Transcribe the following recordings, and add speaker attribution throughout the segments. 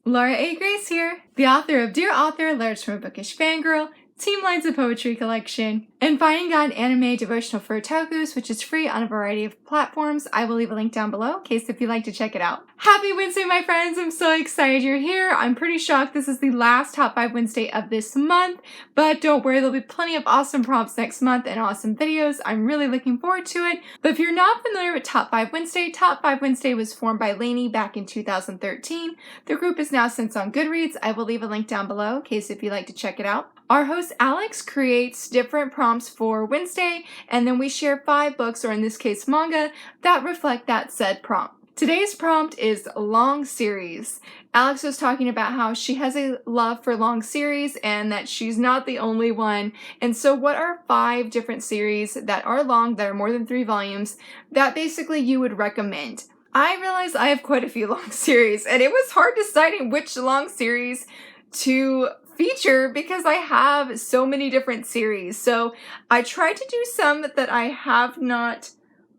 Speaker 1: Laura A. Grace here, the author of Dear Author, Letters from a Bookish Fangirl, Team Lines of Poetry Collection, and Finding God Anime Devotional for Otakus, which is free on a variety of platforms. I will leave a link down below in case if you'd like to check it out. Happy Wednesday, my friends! I'm so excited you're here. I'm pretty shocked this is the last Top 5 Wednesday of this month, but don't worry, there'll be plenty of awesome prompts next month and awesome videos. I'm really looking forward to it. But if you're not familiar with Top 5 Wednesday, Top 5 Wednesday was formed by Lainey back in 2013. The group is now since on Goodreads. I will leave a link down below in case if you'd like to check it out. Our host Alex creates different prompts for Wednesday, and then we share 5 books, or in this case manga, that reflect that said prompt. Today's prompt is long series. Alex was talking about how she has a love for long series and that she's not the only one. And so what are 5 different series that are long, that are more than 3 volumes, that basically you would recommend? I realized I have quite a few long series, and it was hard deciding which long series to feature because I have so many different series. So I tried to do some that I have not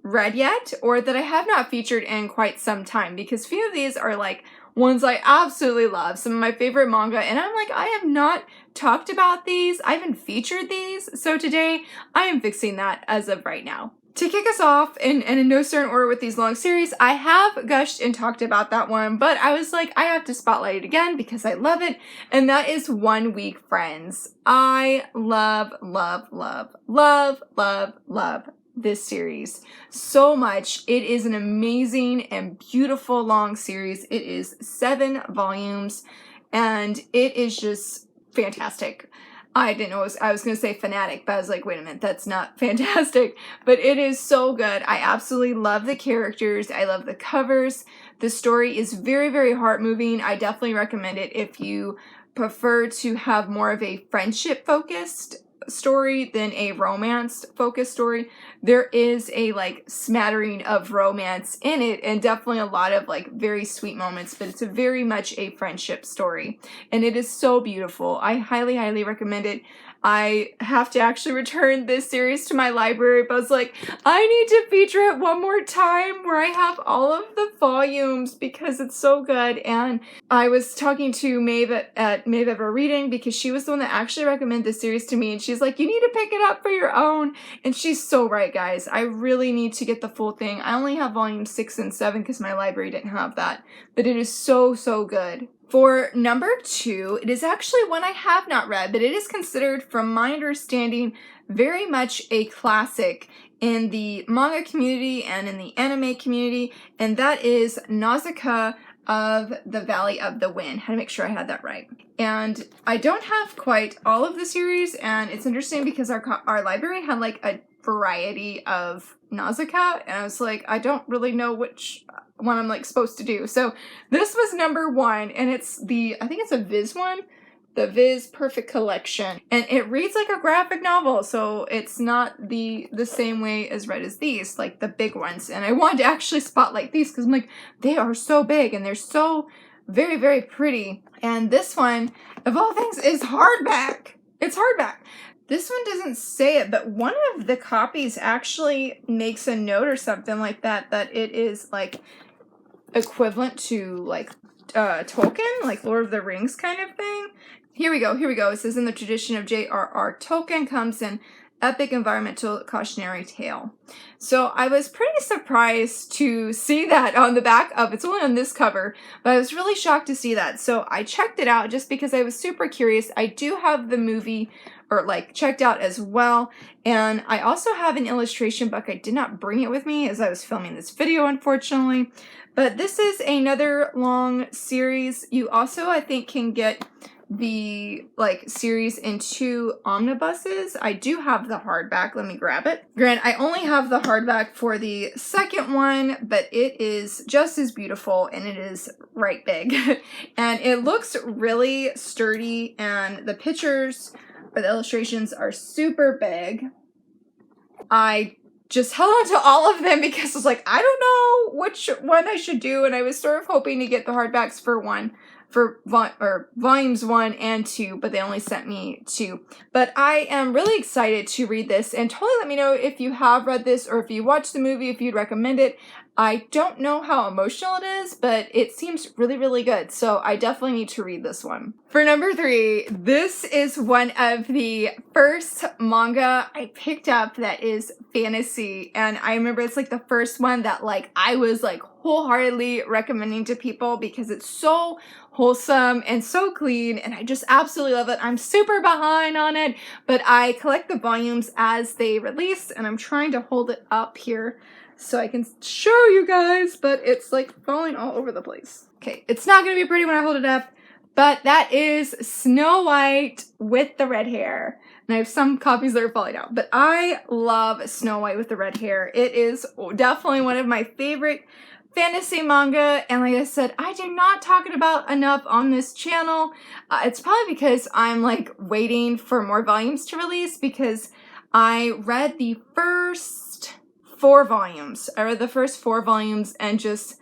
Speaker 1: read yet or that I have not featured in quite some time, because few of these are like ones I absolutely love, some of my favorite manga, and I'm like, I have not talked about these, I haven't featured these, so today I am fixing that as of right now. To kick us off, and in no certain order with these long series, I have gushed and talked about that one, but I was like, I have to spotlight it again because I love it, and that is 1 Week Friends. I love, love, love, love, love, love this series so much. It is an amazing and beautiful long series. It is 7 volumes, and it is just fantastic. I didn't know I was going to say fanatic, but I was like, wait a minute, that's not fantastic. But it is so good. I absolutely love the characters. I love the covers. The story is very, very heart-moving. I definitely recommend it if you prefer to have more of a friendship-focused story than a romance-focused story. There is a smattering of romance in it, and definitely a lot of very sweet moments, but it's a very much a friendship story, and it is so beautiful. I highly, highly recommend it. I have to actually return this series to my library, but I was like, I need to feature it one more time where I have all of the volumes because it's so good. And I was talking to Maeve at Maeve Ever Reading because she was the one that actually recommended this series to me, and she's like, you need to pick it up for your own. And she's so right, guys. I really need to get the full thing. I only have volumes 6 and 7 because my library didn't have that, but it is so, so good. For number 2, it is actually one I have not read, but it is considered, from my understanding, very much a classic in the manga community and in the anime community, and that is Nausea Cat of the Valley of the Wind. Had to make sure I had that right. And I don't have quite all of the series, and it's interesting because our library had a variety of Nausea Cat, and I was like, I don't really know which one I'm supposed to do. So this was number 1, and it's I think it's a Viz one, the Viz Perfect Collection, and it reads like a graphic novel, so it's not the same way as read as these, like the big ones. And I wanted to actually spotlight these because I'm like, they are so big and they're so very, very pretty. And this one, of all things, is hardback. It's hardback. This one doesn't say it, but one of the copies actually makes a note or something like that, that it is equivalent to Tolkien, Lord of the Rings kind of thing. Here we go. It says, in the tradition of J.R.R. Tolkien comes an epic environmental cautionary tale. So I was pretty surprised to see that on the back of, it's only on this cover, but I was really shocked to see that. So I checked it out just because I was super curious. I do have the movie checked out as well, and I also have an illustration book. I did not bring it with me as I was filming this video, unfortunately, but this is another long series. You also, I think, can get the series in 2 omnibuses. I do have the hardback. Let me grab it. Granted, I only have the hardback for the second one, but it is just as beautiful, and it is right big. And it looks really sturdy, and the pictures or the illustrations are super big. I just held on to all of them because I was like, I don't know which one I should do, and I was sort of hoping to get the hardbacks for volumes 1 and 2, but they only sent me 2. But I am really excited to read this, and totally let me know if you have read this or if you watched the movie, if you'd recommend it. I don't know how emotional it is, but it seems really, really good. So I definitely need to read this one. For number 3, this is one of the first manga I picked up that is fantasy. And I remember it's like the first one that like I was like wholeheartedly recommending to people because it's so wholesome and so clean, and I just absolutely love it. I'm super behind on it, but I collect the volumes as they release, and I'm trying to hold it up here so I can show you guys, but it's like falling all over the place. Okay, it's not gonna be pretty when I hold it up, but that is Snow White with the red hair. And I have some copies that are falling out, but I love Snow White with the red hair. It is definitely one of my favorite fantasy manga, and like I said, I do not talk it about enough on this channel. It's probably because I'm like waiting for more volumes to release, because I read the first 4 volumes. I read the first 4 volumes and just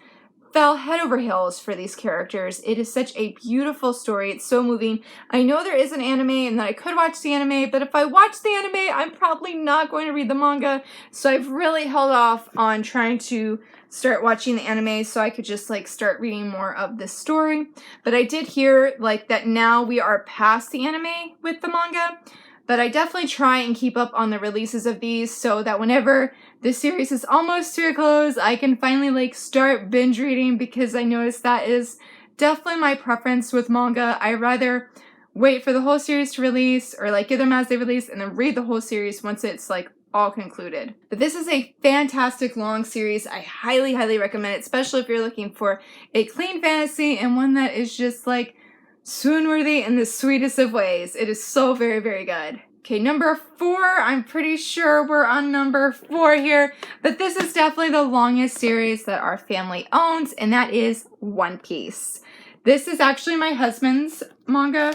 Speaker 1: fell head over heels for these characters. It is such a beautiful story. It's so moving. I know there is an anime and that I could watch the anime, but if I watch the anime, I'm probably not going to read the manga. So I've really held off on trying to start watching the anime so I could just like start reading more of this story. But I did hear like that now we are past the anime with the manga. But I definitely try and keep up on the releases of these so that whenever the series is almost to a close, I can finally like start binge reading, because I noticed that is definitely my preference with manga. I rather wait for the whole series to release, or like get them as they release and then read the whole series once it's like all concluded. But this is a fantastic long series. I highly, highly recommend it, especially if you're looking for a clean fantasy and one that is just like swoon-worthy in the sweetest of ways. It is so very, very good. Okay, number 4, I'm pretty sure we're on number 4 here, but this is definitely the longest series that our family owns, and that is One Piece. This is actually my husband's manga,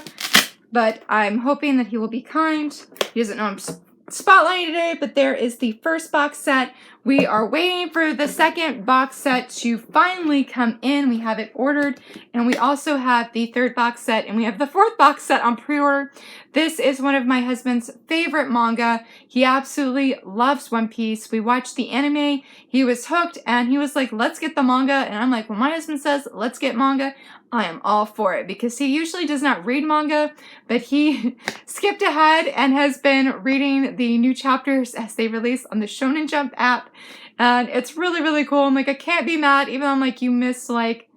Speaker 1: but I'm hoping that he will be kind. He doesn't know I'm spotlighting today, but there is the first box set. We are waiting for the second box set to finally come in. We have it ordered, and we also have the third box set, and we have the fourth box set on pre-order. This is one of my husband's favorite manga. He absolutely loves One Piece. We watched the anime. He was hooked, and he was like, let's get the manga. And I'm like, when my husband says, let's get manga, I am all for it, because he usually does not read manga, but he skipped ahead and has been reading the new chapters as they release on the Shonen Jump app. And it's really, really cool. I'm like, I can't be mad, even though I'm like, you missed like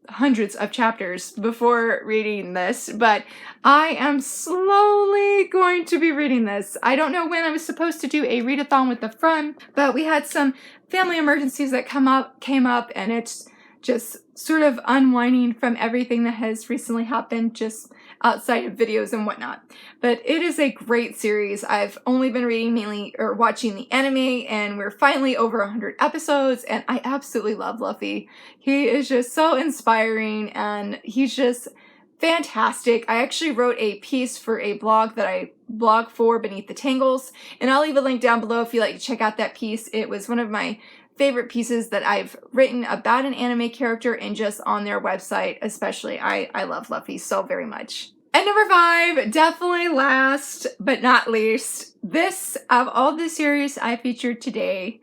Speaker 1: hundreds of chapters before reading this, but I am slowly going to be reading this. I don't know when I was supposed to do a readathon with the friend, but we had some family emergencies that came up, and it's just sort of unwinding from everything that has recently happened just outside of videos and whatnot. But it is a great series. I've only been reading mainly or watching the anime, and we're finally over 100 episodes, and I absolutely love Luffy. He is just so inspiring, and he's just fantastic. I actually wrote a piece for a blog that I blog for, Beneath the Tangles, and I'll leave a link down below if you'd like to check out that piece. It was one of my favorite pieces that I've written about an anime character, and just on their website especially. I love Luffy so very much. And number 5, definitely last but not least, this, of all the series I featured today,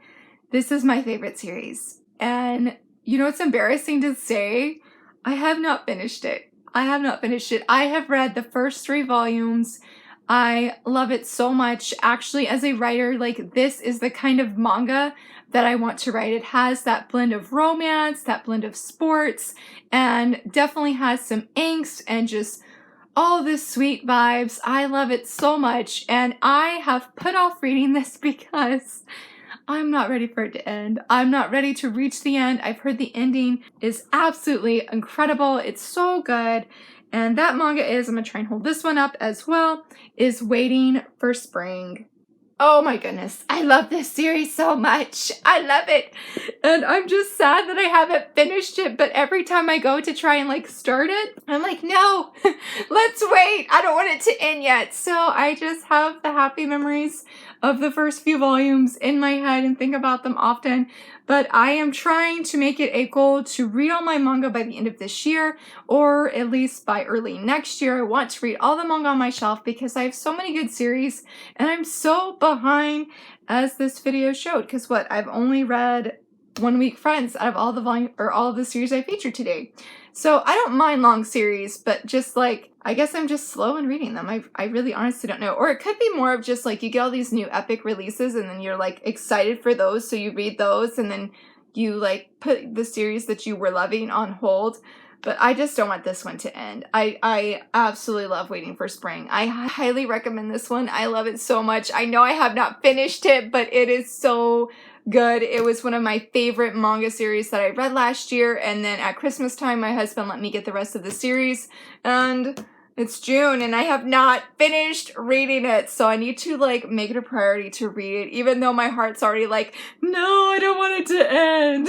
Speaker 1: this is my favorite series. And you know, it's embarrassing to say, I have not finished it. I have read the first 3 volumes. I love it so much. Actually, as a writer, like, this is the kind of manga that I want to write. It has that blend of romance, that blend of sports, and definitely has some angst and just all this sweet vibes. I love it so much, and I have put off reading this because I'm not ready for it to end. I'm not ready to reach the end. I've heard the ending is absolutely incredible. It's so good. And that manga is, I'm gonna try and hold this one up as well, is Waiting for Spring. Oh my goodness, I love this series so much. I love it. And I'm just sad that I haven't finished it, but every time I go to try and like start it, I'm like, no, let's wait. I don't want it to end yet. So I just have the happy memories of the first few volumes in my head and think about them often. But I am trying to make it a goal to read all my manga by the end of this year, or at least by early next year. I want to read all the manga on my shelf because I have so many good series, and I'm so behind, as this video showed, because I've only read 1 Week Friends out of all the all of the series I featured today. So I don't mind long series, but just like, I guess I'm just slow in reading them. I really honestly don't know. Or it could be more of just like you get all these new epic releases and then you're like excited for those, so you read those and then you like put the series that you were loving on hold. But I just don't want this one to end. I absolutely love Waiting for Spring. I highly recommend this one. I love it so much. I know I have not finished it, but it is so good. It was one of my favorite manga series that I read last year, and then at Christmas time, my husband let me get the rest of the series, and it's June, and I have not finished reading it, so I need to, like, make it a priority to read it, even though my heart's already like, no, I don't want it to end.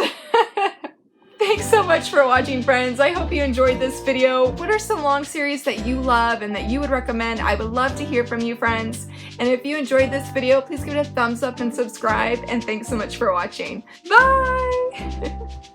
Speaker 1: Thanks so much for watching, friends. I hope you enjoyed this video. What are some long series that you love and that you would recommend? I would love to hear from you, friends. And if you enjoyed this video, please give it a thumbs up and subscribe. And thanks so much for watching. Bye!